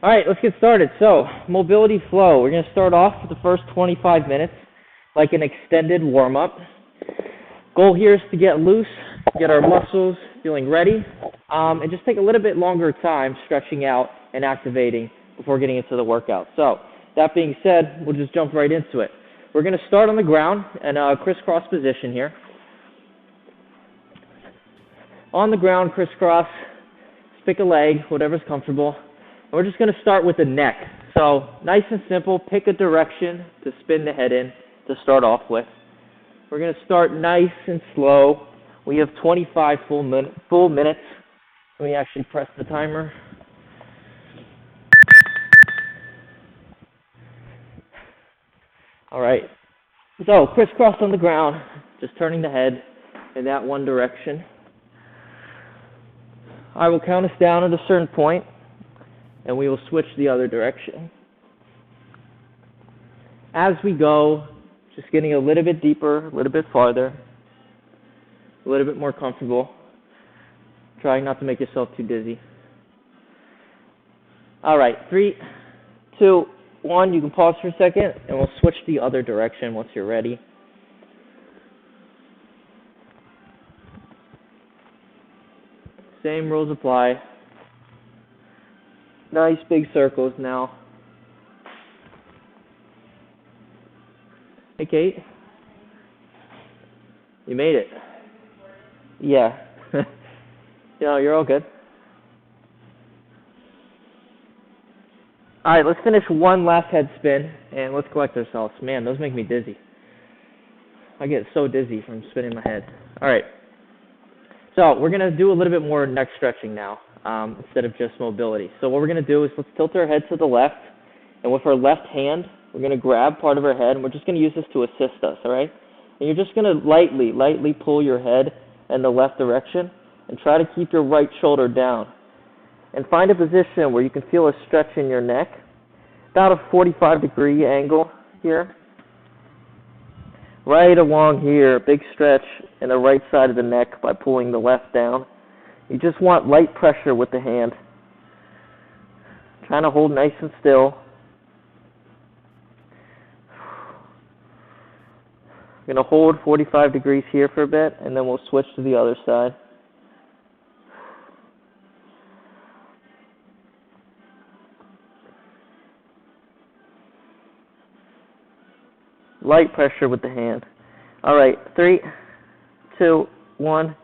All right, let's get started. So, mobility flow. We're going to start off with the first 25 minutes like an extended warm-up. Goal here is to get loose, get our muscles feeling ready, and just take a little bit longer time stretching out and activating before getting into the workout. So, that being said, we'll just jump right into it. We're going to start on the ground in a crisscross position here. On the ground, crisscross, pick a leg, whatever's comfortable. And we're just going to start with the neck. So nice and simple, pick a direction to spin the head in to start off with. We're going to start nice and slow. We have 25 full minutes. Let me actually press the timer. All right. So crisscross on the ground, just turning the head in that one direction. I will count us down at a certain point, and we will switch the other direction. As we go, just getting a little bit deeper, a little bit farther, a little bit more comfortable. Trying not to make yourself too dizzy. All right, 3, 2, 1. You can pause for a second, and we'll switch the other direction once you're ready. Same rules apply. Nice big circles now. Hey, Kate. You made it. Yeah. No, you're all good. All right, let's finish one last head spin, and let's collect ourselves. Man, those make me dizzy. I get so dizzy from spinning my head. All right. So we're going to do a little bit more neck stretching now instead of just mobility. So what we're going to do is let's tilt our head to the left, and with our left hand, we're going to grab part of our head, and we're just going to use this to assist us, all right? And you're just going to lightly pull your head in the left direction and try to keep your right shoulder down. And find a position where you can feel a stretch in your neck, about a 45-degree angle here. Right along here, big stretch in the right side of the neck by pulling the left down. You just want light pressure with the hand. Trying to hold nice and still. I'm going to hold 45 degrees here for a bit, and then we'll switch to the other side. Light pressure with the hand. All right, 3, 2, 1.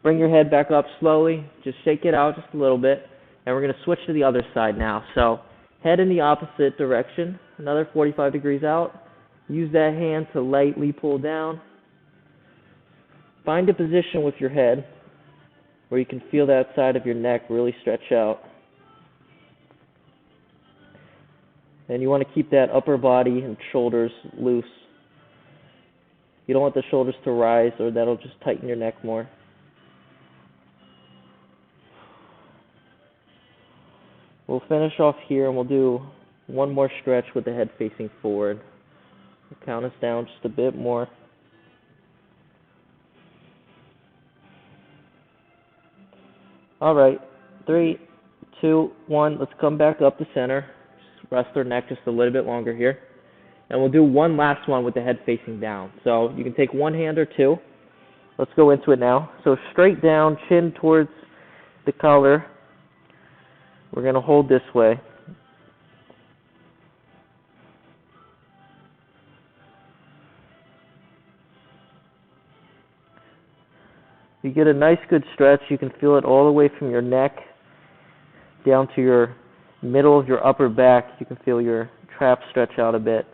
Bring your head back up slowly. Just shake it out just a little bit. And we're going to switch to the other side now. So head in the opposite direction, another 45 degrees out. Use that hand to lightly pull down. Find a position with your head where you can feel that side of your neck really stretch out. And you want to keep that upper body and shoulders loose. You don't want the shoulders to rise, or that'll just tighten your neck more. We'll finish off here, and we'll do one more stretch with the head facing forward. Count us down just a bit more. All right, 3, 2, 1. Let's come back up to center. Just rest our neck just a little bit longer here. And we'll do one last one with the head facing down. So you can take one hand or two. Let's go into it now. So straight down, chin towards the collar. We're going to hold this way. You get a nice good stretch. You can feel it all the way from your neck down to your middle of your upper back. You can feel your traps stretch out a bit.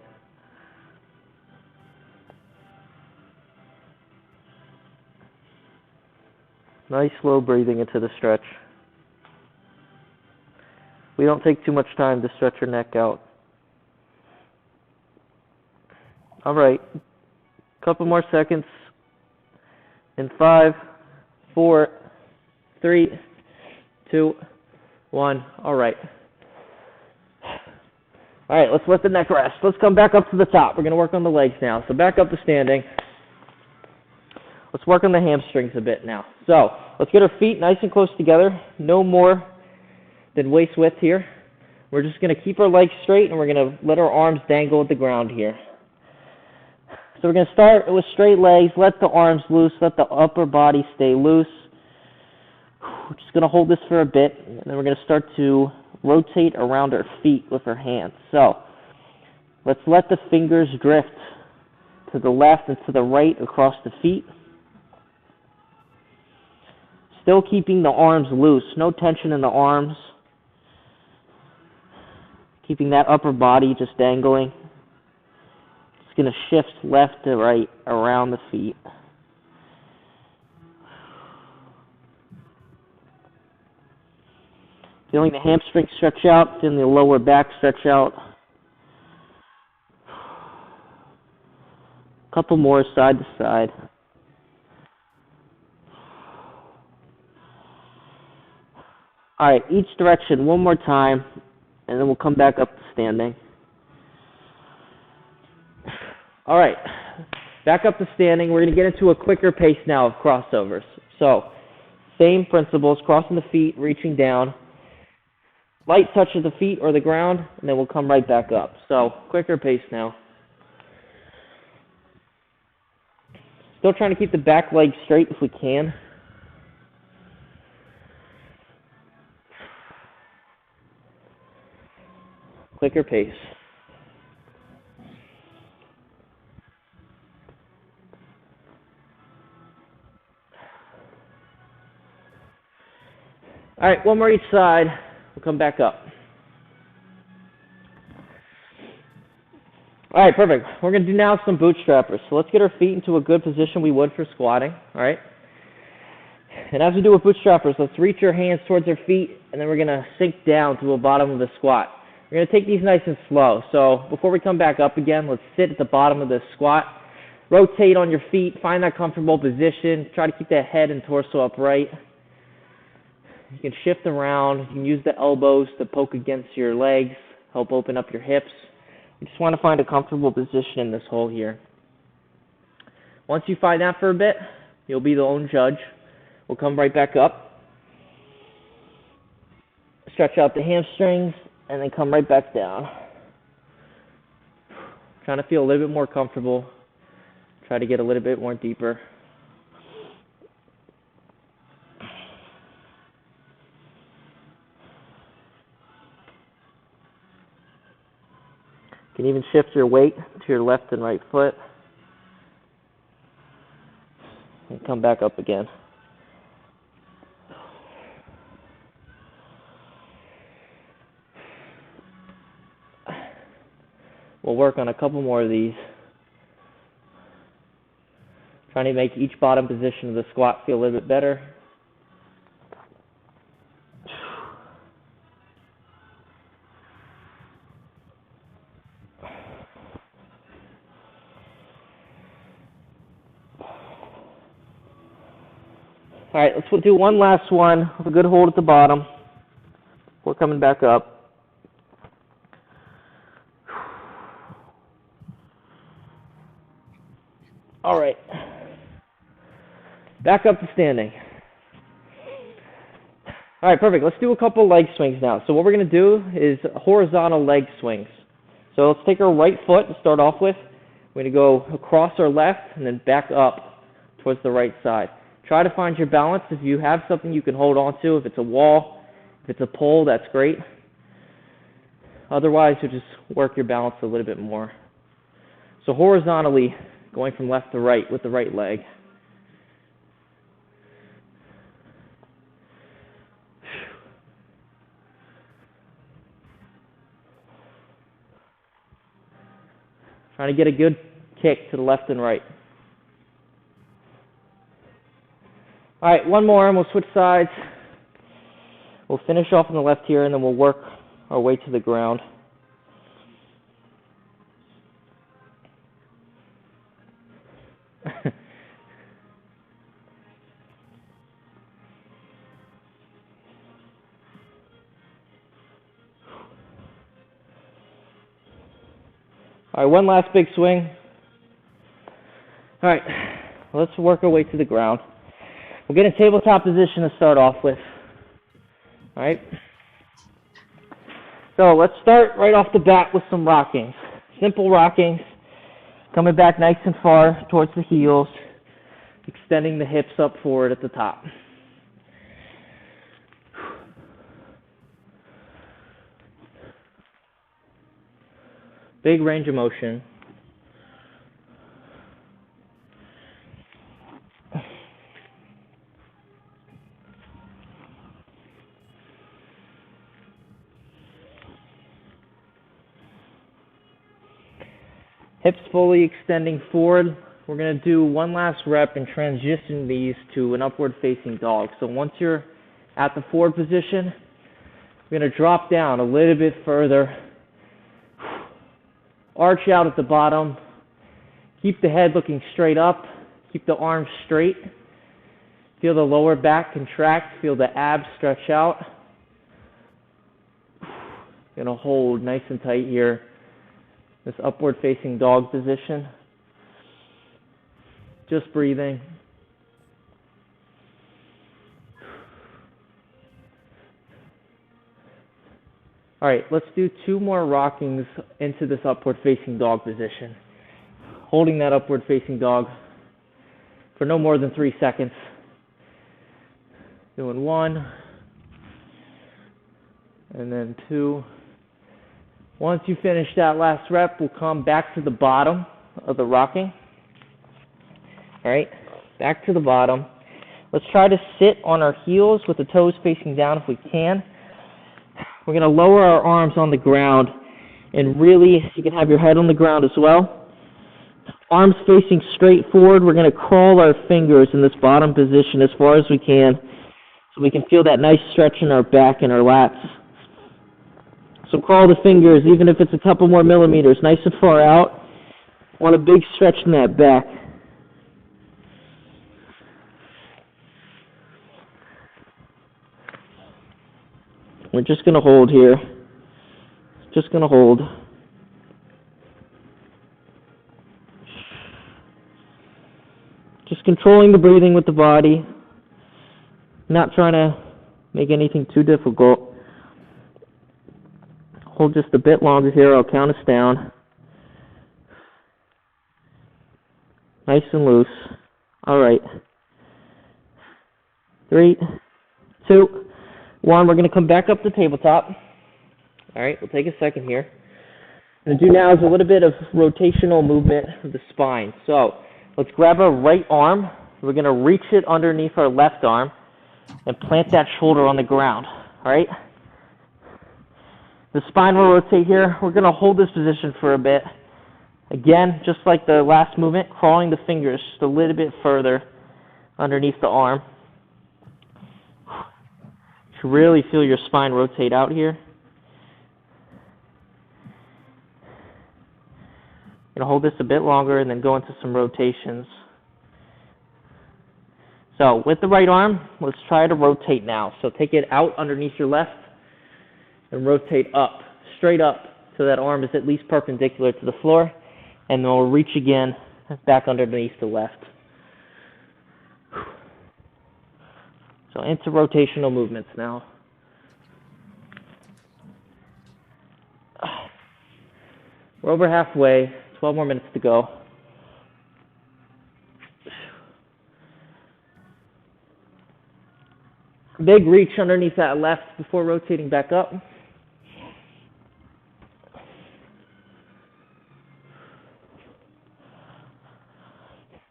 Nice slow breathing into the stretch. We don't take too much time to stretch your neck out. All right, a couple more seconds. In 5, 4, 3, 2, 1. All right. All right, let's let the neck rest. Let's come back up to the top. We're going to work on the legs now. So back up to standing. Let's work on the hamstrings a bit now. So let's get our feet nice and close together. No more than waist width here. We're just going to keep our legs straight, and we're going to let our arms dangle at the ground here. So we're going to start with straight legs, let the arms loose, let the upper body stay loose. We're just going to hold this for a bit, and then we're going to start to rotate around our feet with our hands. So let's let the fingers drift to the left and to the right across the feet. Still keeping the arms loose, no tension in the arms. Keeping that upper body just dangling. Just going to shift left to right around the feet. Feeling the hamstring stretch out, feeling the lower back stretch out. A couple more side to side. All right, each direction one more time, and then we'll come back up to standing. All right, back up to standing. We're going to get into a quicker pace now of crossovers. So, same principles, crossing the feet, reaching down. Light touch of the feet or the ground, and then we'll come right back up. So, quicker pace now. Still trying to keep the back leg straight if we can. Quicker pace. All right, one more each side. We'll come back up. All right, perfect. We're going to do now some bootstrappers. So let's get our feet into a good position we would for squatting. All right. And as we do with bootstrappers, let's reach our hands towards our feet, and then we're going to sink down to the bottom of the squat. We're going to take these nice and slow. So before we come back up again, let's sit at the bottom of the squat. Rotate on your feet. Find that comfortable position. Try to keep that head and torso upright. You can shift around. You can use the elbows to poke against your legs, help open up your hips. You just want to find a comfortable position in this hole here. Once you find that for a bit, you'll be the own judge. We'll come right back up. Stretch out the hamstrings, and then come right back down. Trying to feel a little bit more comfortable. Try to get a little bit more deeper. You can even shift your weight to your left and right foot. And come back up again. We'll work on a couple more of these. Trying to make each bottom position of the squat feel a little bit better. All right, let's do one last one with a good hold at the bottom. We're coming back up. All right. Back up to standing. All right, perfect. Let's do a couple leg swings now. So what we're going to do is horizontal leg swings. So let's take our right foot to start off with. We're going to go across our left and then back up towards the right side. Try to find your balance. If you have something you can hold on to, if it's a wall, if it's a pole, that's great. Otherwise, you'll just work your balance a little bit more. So horizontally, going from left to right with the right leg. Trying to get a good kick to the left and right. All right, one more, and we'll switch sides. We'll finish off on the left here, and then we'll work our way to the ground. All right, one last big swing. All right, let's work our way to the ground. We'll get in tabletop position to start off with. All right. So let's start right off the bat with some rockings. Simple rockings, coming back nice and far towards the heels, extending the hips up forward at the top. Big range of motion. Hips fully extending forward. We're going to do one last rep and transition these to an upward facing dog. So once you're at the forward position, we're going to drop down a little bit further. Arch out at the bottom. Keep the head looking straight up. Keep the arms straight. Feel the lower back contract. Feel the abs stretch out. Going to hold nice and tight here. This upward facing dog position. Just breathing. All right, let's do 2 more rockings into this upward facing dog position. Holding that upward facing dog for no more than 3 seconds. Doing 1, and then 2. Once you finish that last rep, we'll come back to the bottom of the rocking. All right, back to the bottom. Let's try to sit on our heels with the toes facing down if we can. We're going to lower our arms on the ground, and really, you can have your head on the ground as well. Arms facing straight forward. We're going to crawl our fingers in this bottom position as far as we can, so we can feel that nice stretch in our back and our lats. So crawl the fingers, even if it's a couple more millimeters, nice and far out. Want a big stretch in that back. We're just going to hold here. Just going to hold. Just controlling the breathing with the body. Not trying to make anything too difficult. Hold just a bit longer here. I'll count us down. Nice and loose. All right. 3, 2, 1. We're going to come back up to tabletop. All right, we'll take a second here. What I'm going to do now is a little bit of rotational movement of the spine. So let's grab our right arm. We're going to reach it underneath our left arm and plant that shoulder on the ground. All right? The spine will rotate here. We're going to hold this position for a bit. Again, just like the last movement, crawling the fingers just a little bit further underneath the arm. You should really feel your spine rotate out here. Going to hold this a bit longer and then go into some rotations. So with the right arm, let's try to rotate now. So take it out underneath your left and rotate up, straight up, so that arm is at least perpendicular to the floor, and then we'll reach again back underneath the left. So into rotational movements now. We're over halfway, 12 more minutes to go. Big reach underneath that left before rotating back up.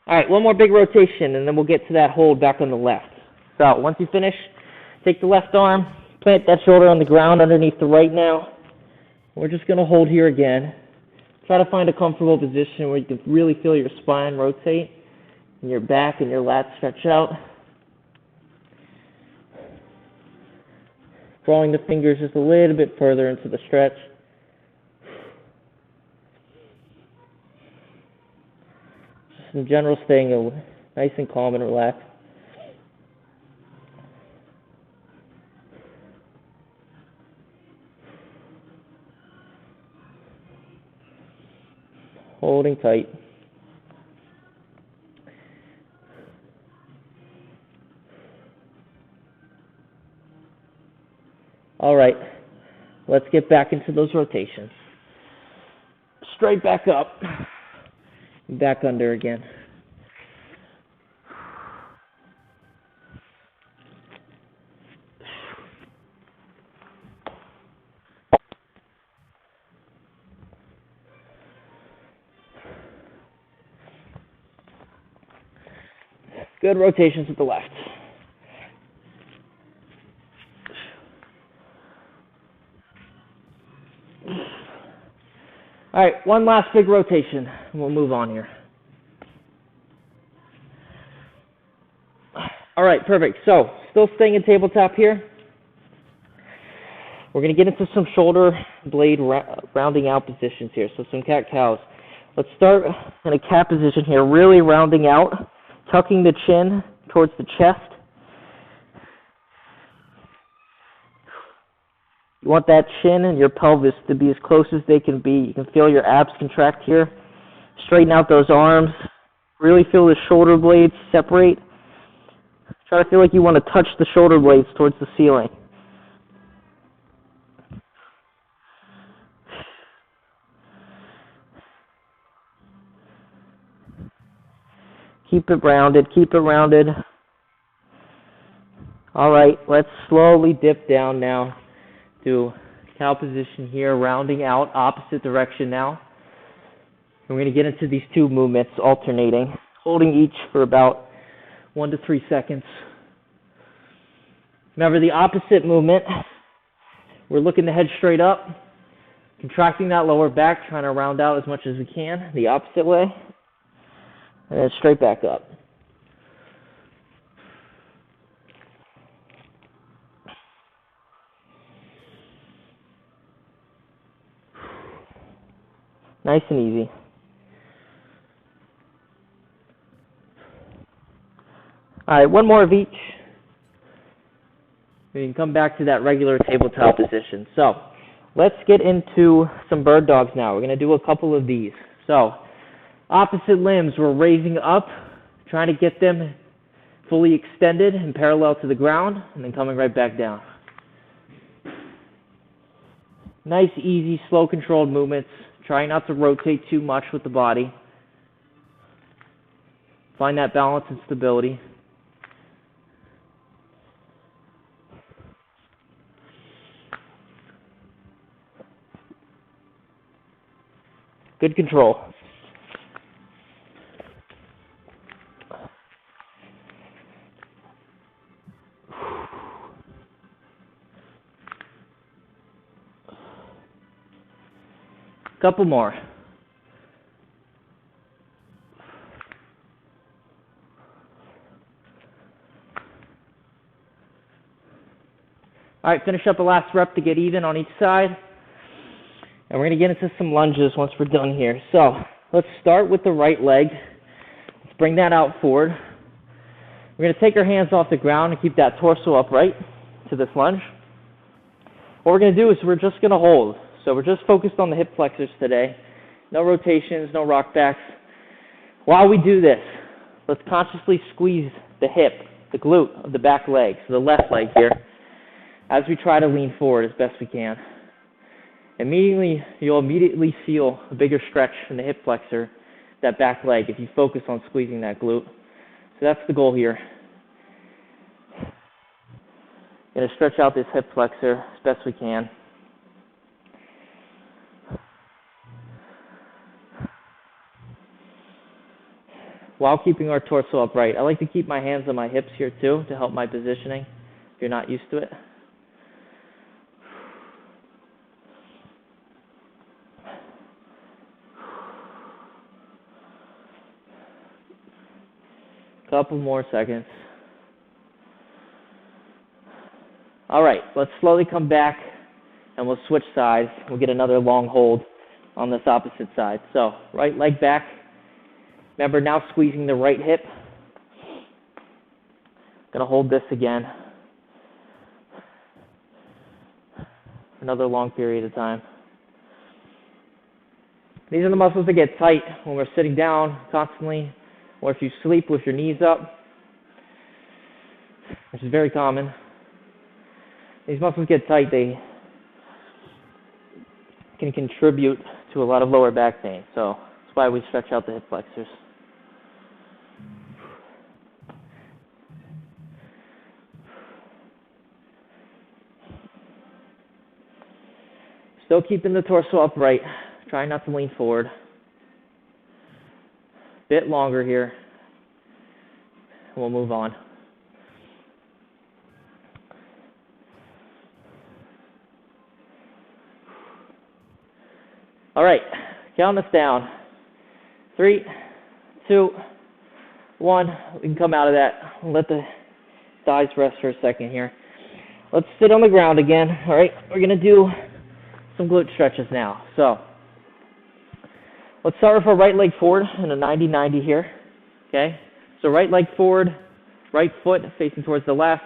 All right, one more big rotation, and then we'll get to that hold back on the left. So once you finish, take the left arm, plant that shoulder on the ground underneath the right now. We're just going to hold here again. Try to find a comfortable position where you can really feel your spine rotate and your back and your lats stretch out. Drawing the fingers just a little bit further into the stretch. Just in general, staying nice and calm and relaxed. Holding tight. All right. Let's get back into those rotations. Straight back up. Back under again. Good rotations with the left. All right, one last big rotation, and we'll move on here. All right, perfect. So, still staying in tabletop here. We're going to get into some shoulder blade rounding out positions here, so some cat-cows. Let's start in a cat position here, really rounding out, tucking the chin towards the chest. You want that chin and your pelvis to be as close as they can be. You can feel your abs contract here. Straighten out those arms. Really feel the shoulder blades separate. Try to feel like you want to touch the shoulder blades towards the ceiling. Keep it rounded, keep it rounded. All right, let's slowly dip down now to cow position here, rounding out opposite direction now. And we're going to get into these two movements alternating, holding each for about 1 to 3 seconds. Remember the opposite movement, we're looking to head straight up, contracting that lower back, trying to round out as much as we can, the opposite way, and then straight back up. Nice and easy. All right, one more of each. We can come back to that regular tabletop position. So let's get into some bird dogs now. We're going to do a couple of these. So opposite limbs, we're raising up, trying to get them fully extended and parallel to the ground, and then coming right back down. Nice, easy, slow, controlled movements. Try not to rotate too much with the body. Find that balance and stability. Good control. Couple more. All right, finish up the last rep to get even on each side. And we're going to get into some lunges once we're done here. So let's start with the right leg. Let's bring that out forward. We're going to take our hands off the ground and keep that torso upright to this lunge. What we're going to do is we're just going to hold. So we're just focused on the hip flexors today. No rotations, no rock backs. While we do this, let's consciously squeeze the hip, the glute of the back leg, so the left leg here, as we try to lean forward as best we can. You'll immediately feel a bigger stretch in the hip flexor, that back leg, if you focus on squeezing that glute. So that's the goal here. Going to stretch out this hip flexor as best we can. While keeping our torso upright. I like to keep my hands on my hips here too to help my positioning if you're not used to it. Couple more seconds. All right, let's slowly come back and we'll switch sides. We'll get another long hold on this opposite side. So, right leg back. Remember, now squeezing the right hip. Going to hold this again. Another long period of time. These are the muscles that get tight when we're sitting down constantly, or if you sleep with your knees up, which is very common. These muscles get tight, they can contribute to a lot of lower back pain. So that's why we stretch out the hip flexors. Still keeping the torso upright. Trying not to lean forward. Bit longer here. We'll move on. All right, count us down. 3, 2, 1. We can come out of that. Let the thighs rest for a second here. Let's sit on the ground again. All right, we're going to do some glute stretches now. So let's start with our right leg forward in a 90-90 here. Okay, so right leg forward, right foot facing towards the left,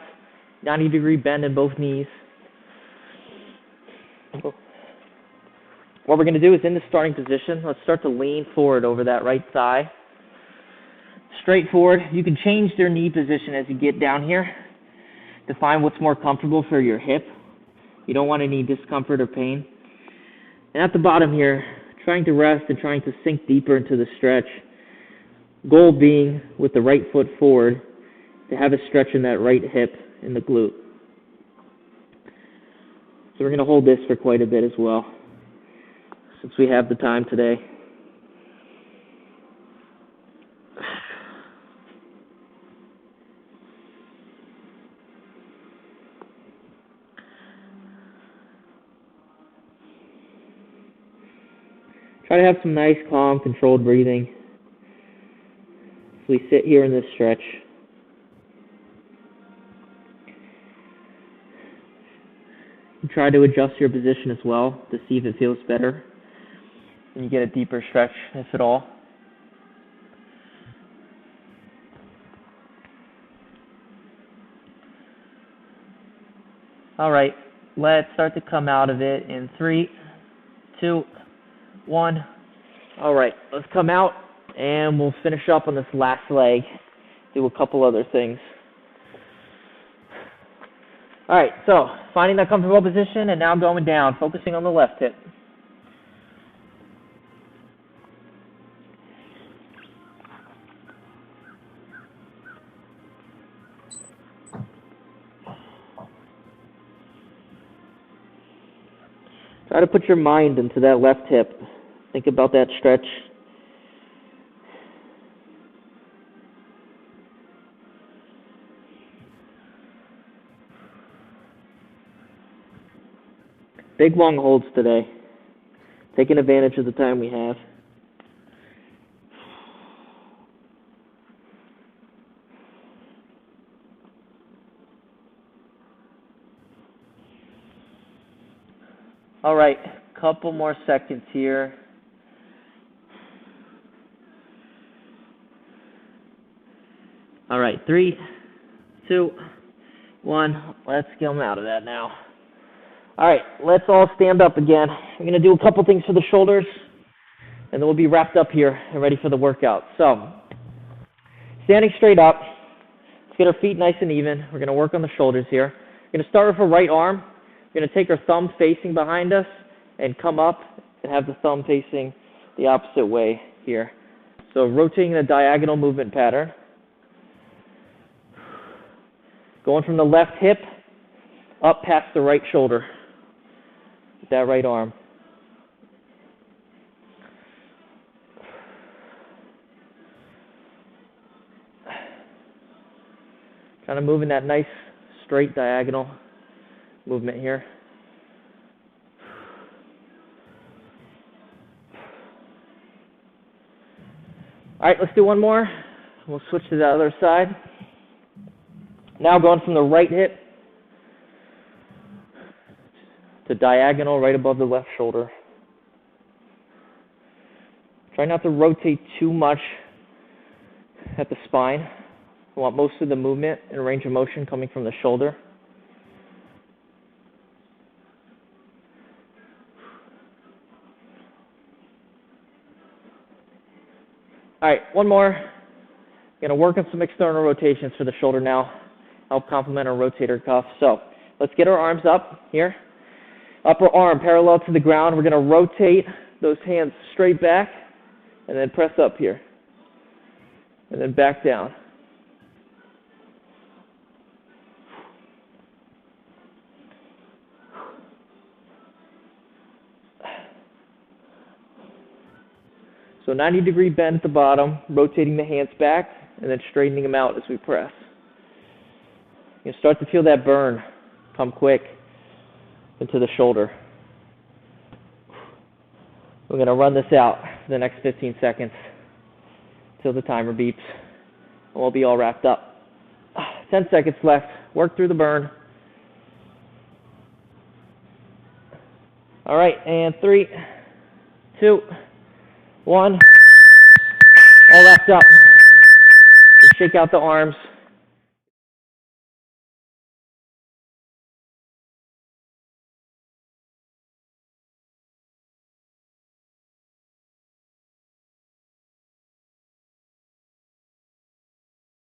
90-degree bend in both knees. What we're going to do is in the starting position, let's start to lean forward over that right thigh. Straight forward. You can change your knee position as you get down here to find what's more comfortable for your hip. You don't want any discomfort or pain. And at the bottom here, trying to rest and trying to sink deeper into the stretch. Goal being, with the right foot forward, to have a stretch in that right hip in the glute. So we're going to hold this for quite a bit as well, since we have the time today. Try to have some nice, calm, controlled breathing as we sit here in this stretch. And try to adjust your position as well to see if it feels better and you get a deeper stretch, if at all. All right, let's start to come out of it in 3, 2, 1. All right, let's come out and we'll finish up on this last leg. Do a couple other things. All right, so finding that comfortable position and now going down, focusing on the left hip. Try to put your mind into that left hip. Think about that stretch. Big long holds today. Taking advantage of the time we have. All right, couple more seconds here. All right, 3, 2, 1. Let's get them out of that now. All right, let's all stand up again. We're going to do a couple things for the shoulders, and then we'll be wrapped up here and ready for the workout. So, standing straight up. Let's get our feet nice and even. We're going to work on the shoulders here. We're going to start with our right arm. We're going to take our thumb facing behind us and come up and have the thumb facing the opposite way here. So rotating the diagonal movement pattern. Going from the left hip up past the right shoulder with that right arm. Kind of moving that nice straight diagonal movement here. All right, let's do one more. We'll switch to the other side. Now going from the right hip to diagonal right above the left shoulder. Try not to rotate too much at the spine. We want most of the movement and range of motion coming from the shoulder. All right, one more. Going to work on some external rotations for the shoulder now. Help complement our rotator cuff. So let's get our arms up here. Upper arm parallel to the ground. We're going to rotate those hands straight back and then press up here. And then back down. So 90-degree bend at the bottom, rotating the hands back, and then straightening them out as we press. You start to feel that burn come quick into the shoulder. We're going to run this out for the next 15 seconds until the timer beeps, and we'll be all wrapped up. 10 seconds left. Work through the burn. All right, and 3, 2, 1. All wrapped up. Shake out the arms.